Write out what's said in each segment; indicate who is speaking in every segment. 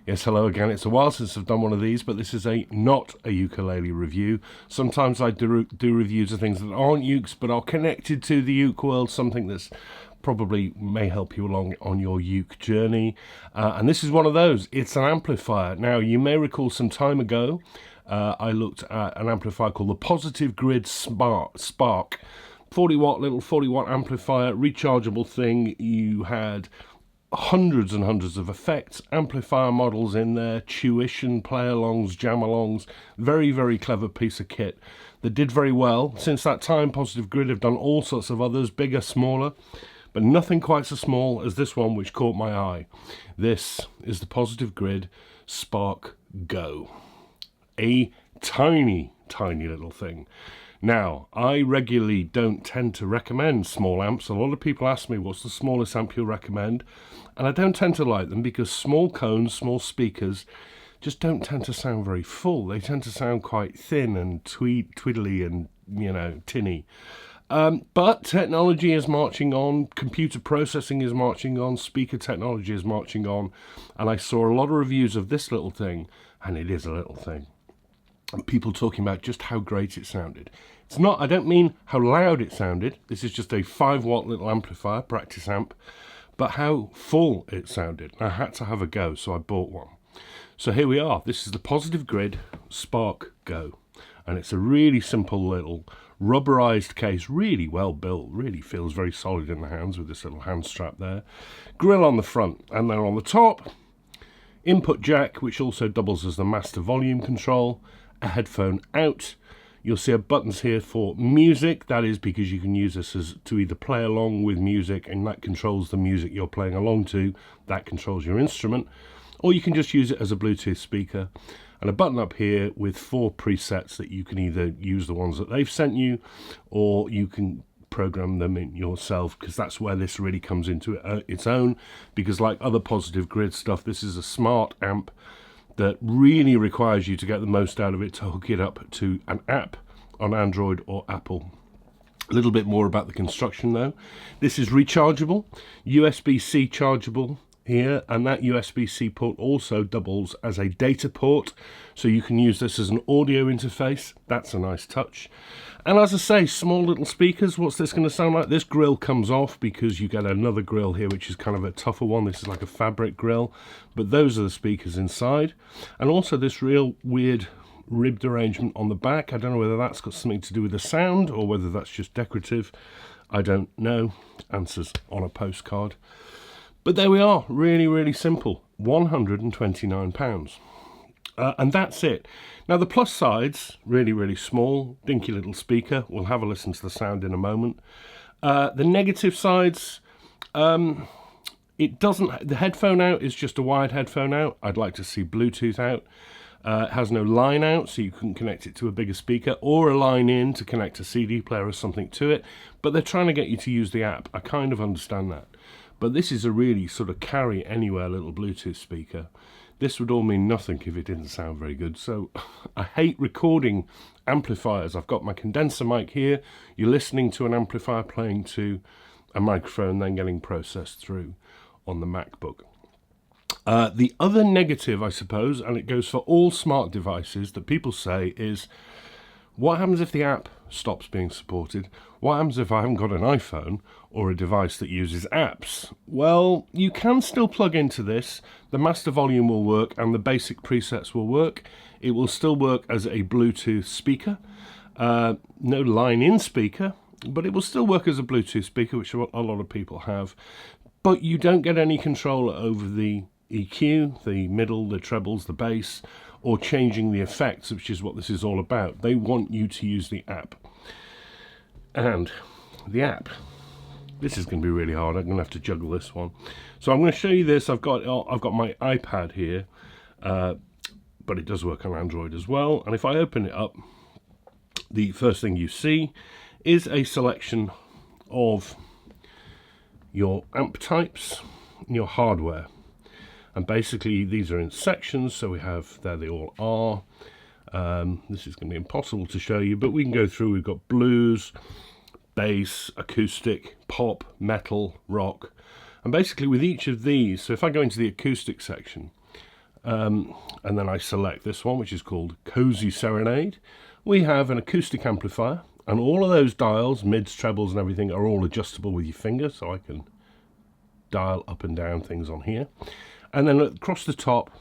Speaker 1: Yes, hello again. It's a while since I've done one of these, but this is not a ukulele review. Sometimes I do reviews of things that aren't ukes, but are connected to the uke world, something that's probably may help you along on your uke journey. And this is one of those. It's an amplifier. Now, you may recall some time ago, I looked at an amplifier called the Positive Grid Spark. 40 watt amplifier, rechargeable thing. You had hundreds and hundreds of effects, amplifier models in there, tuition, play-alongs, jam-alongs. Very, very clever piece of kit that did very well. Since that time, Positive Grid have done all sorts of others, bigger, smaller, but nothing quite so small as this one, which caught my eye. This is the Positive Grid Spark Go. A tiny, tiny little thing. Now, I regularly don't tend to recommend small amps. A lot of people ask me, what's the smallest amp you'll recommend? And I don't tend to like them because small cones, small speakers, just don't tend to sound very full. They tend to sound quite thin and twiddly and, tinny. But technology is marching on, computer processing is marching on, speaker technology is marching on. And I saw a lot of reviews of this little thing, and it is a little thing. And people talking about just how great it sounded. It's not, I don't mean how loud it sounded. This is just a 5 watt little amplifier, practice amp, but how full it sounded. I had to have a go, so I bought one. So here we are. This is the Positive Grid Spark Go. And it's a really simple little rubberized case, really well built, really feels very solid in the hands with this little hand strap there. Grill on the front, and then on the top, input jack, which also doubles as the master volume control, a headphone out. You'll see buttons here for music. That is because you can use this to either play along with music, and that controls the music you're playing along to. That controls your instrument. Or you can just use it as a Bluetooth speaker. And a button up here with 4 presets that you can either use the ones that they've sent you, or you can program them in yourself, because that's where this really comes into its own. Because like other Positive Grid stuff, this is a smart amp that really requires you to get the most out of it to hook it up to an app on Android or Apple. A little bit more about the construction though. This is rechargeable, USB-C chargeable here, and that USB-C port also doubles as a data port, so you can use this as an audio interface. That's a nice touch. And as I say, small little speakers. What's this going to sound like? This grill comes off because you get another grill here, which is kind of a tougher one. This is like a fabric grill, but those are the speakers inside. And also this real weird ribbed arrangement on the back. I don't know whether that's got something to do with the sound or whether that's just decorative. I don't know. Answers on a postcard. But there we are, really, really simple, £129. And that's it. Now the plus sides, really, really small, dinky little speaker. We'll have a listen to the sound in a moment. The negative sides, it doesn't, the headphone out is just a wired headphone out. I'd like to see Bluetooth out. It has no line out, so you can connect it to a bigger speaker, or a line in to connect a CD player or something to it. But they're trying to get you to use the app. I kind of understand that. But this is a really sort of carry anywhere little Bluetooth speaker. This would all mean nothing if it didn't sound very good. So I hate recording amplifiers. I've got my condenser mic here. You're listening to an amplifier playing to a microphone, then getting processed through on the MacBook. The other negative, I suppose, and it goes for all smart devices that people say, is what happens if the app stops being supported? What happens if I haven't got an iPhone or a device that uses apps? Well, you can still plug into this. The master volume will work and the basic presets will work. It will still work as a Bluetooth speaker. No line-in speaker, but it will still work as a Bluetooth speaker, which a lot of people have. But you don't get any control over the EQ, the middle, the trebles, the bass, or changing the effects, which is what this is all about. They want you to use the app. And the app, this is going to be really hard. I'm going to have to juggle this one. So I'm going to show you this. I've got my iPad here, but it does work on Android as well. And if I open it up, the first thing you see is a selection of your amp types and your hardware. And basically these are in sections, so we have, there they all are. This is going to be impossible to show you, but we can go through. We've got blues, bass, acoustic, pop, metal, rock. And basically with each of these, so if I go into the acoustic section, and then I select this one, which is called Cozy Serenade. We have an acoustic amplifier, and all of those dials, mids, trebles and everything, are all adjustable with your finger, so I can dial up and down things on here. And then across the top,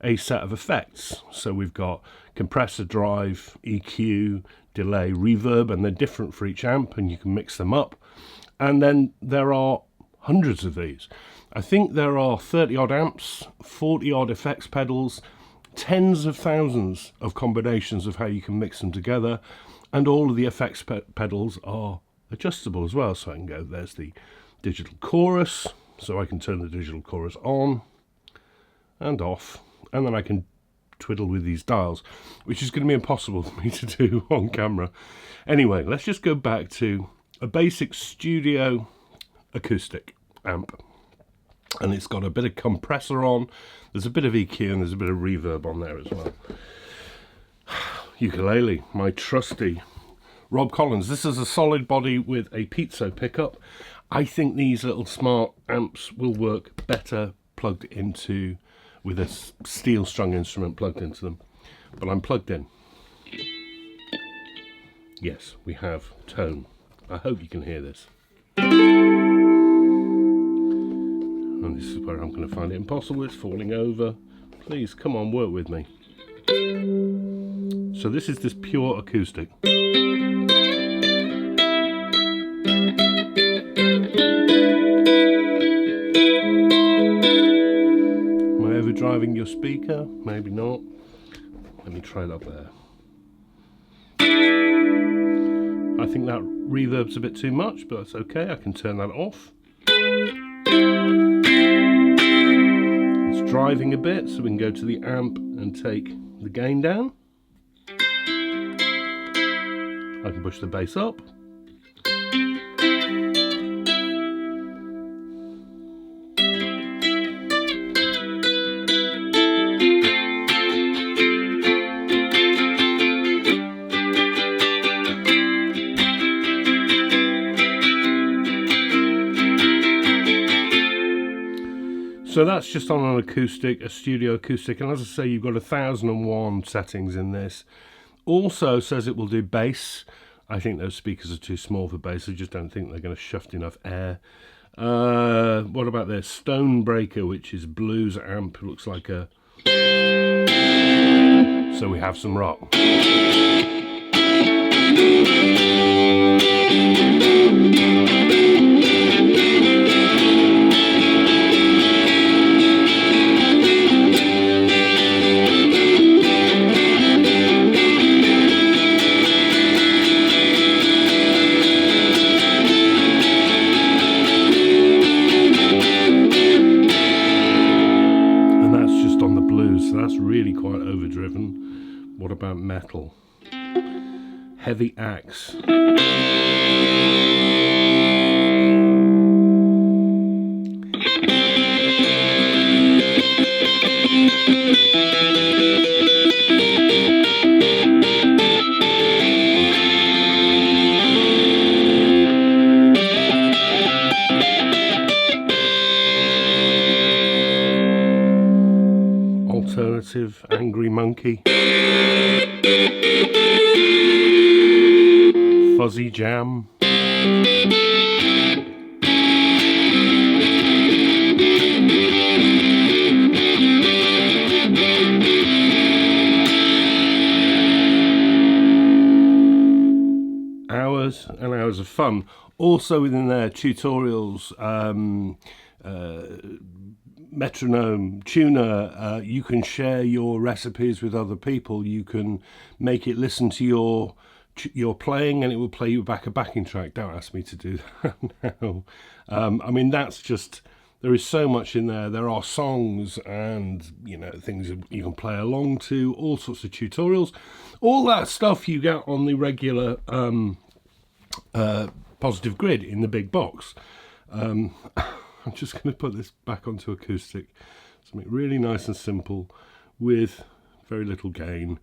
Speaker 1: a set of effects. So we've got compressor, drive, EQ, delay, reverb, and they're different for each amp, and you can mix them up. And then there are hundreds of these. I think there are 30 odd amps, 40 odd effects pedals, tens of thousands of combinations of how you can mix them together, and all of the effects pedals are adjustable as well. So I can go, there's the digital chorus, so I can turn the digital chorus on and off, and then I can twiddle with these dials, which is going to be impossible for me to do on camera. Anyway, let's just go back to a basic studio acoustic amp, and it's got a bit of compressor on, there's a bit of EQ, and there's a bit of reverb on there as well. Ukulele, my trusty Rob Collins. This is a solid body with a piezo pickup. I think these little smart amps will work better plugged into, with a steel strung instrument plugged into them, but I'm plugged in. Yes, we have tone. I hope you can hear this. And this is where I'm going to find it impossible. It's falling over. Please, come on, work with me. So this is this pure acoustic. Am I overdriving your speaker? Maybe not. Let me try it up there. I think that reverb's a bit too much, but that's okay. I can turn that off. It's driving a bit, so we can go to the amp and take the gain down. I can push the bass up. So that's just on an acoustic, a studio acoustic, and as I say, you've got 1001 settings in this. Also says it will do bass. I think those speakers are too small for bass. I just don't think they're going to shaft enough air. What about this? Stonebreaker, which is blues amp. It looks like a... So we have some rock. Really quite overdriven. What about metal? Heavy axe. Alternative angry monkey. Fuzzy jam. Hours and hours of fun. Also within their tutorials, metronome, tuner, you can share your recipes with other people. You can make it listen to your playing, and it will play you back a backing track. Don't ask me to do that now. I mean, that's just, there is so much in there. There are songs and, you know, things you can play along to, all sorts of tutorials. All that stuff you get on the regular Positive Grid in the big box. I'm just going to put this back onto acoustic. Something really nice and simple with very little gain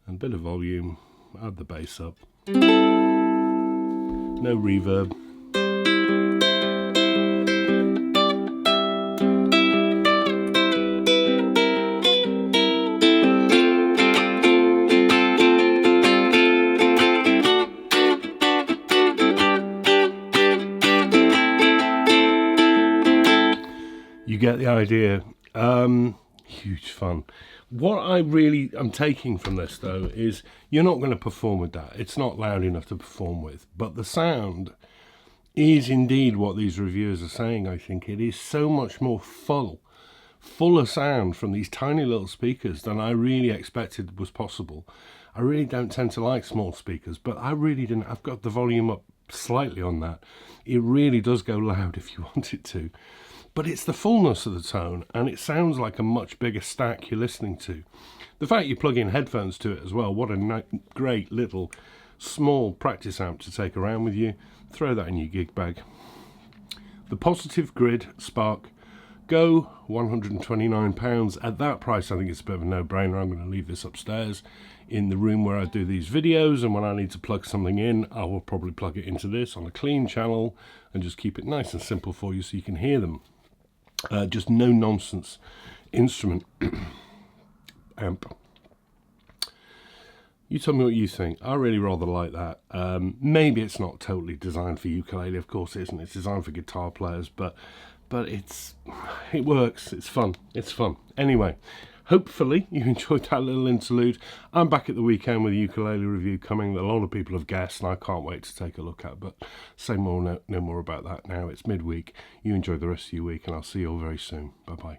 Speaker 1: and a bit of volume. Add the bass up. No reverb. idea. Huge fun. What I really am taking from this, though, is you're not going to perform with that. It's not loud enough to perform with. But the sound is indeed what these reviewers are saying, I think. It is so much more fuller sound from these tiny little speakers than I really expected was possible. I really don't tend to like small speakers, but I really didn't. I've got the volume up slightly on that. It really does go loud if you want it to. But it's the fullness of the tone, and it sounds like a much bigger stack you're listening to. The fact you plug in headphones to it as well, what a great little small practice amp to take around with you. Throw that in your gig bag. The Positive Grid Spark Go, £129. At that price, I think it's a bit of a no-brainer. I'm going to leave this upstairs in the room where I do these videos, and when I need to plug something in, I will probably plug it into this on a clean channel and just keep it nice and simple for you so you can hear them. Just no-nonsense instrument amp. You tell me what you think. I really rather like that. Maybe it's not totally designed for ukulele, of course it isn't. It's designed for guitar players, but it works. It's fun. It's fun. Anyway, hopefully you enjoyed that little interlude. I'm back at the weekend with a ukulele review coming that a lot of people have guessed, and I can't wait to take a look at. But say no more about that now. It's midweek. You enjoy the rest of your week, and I'll see you all very soon. Bye-bye.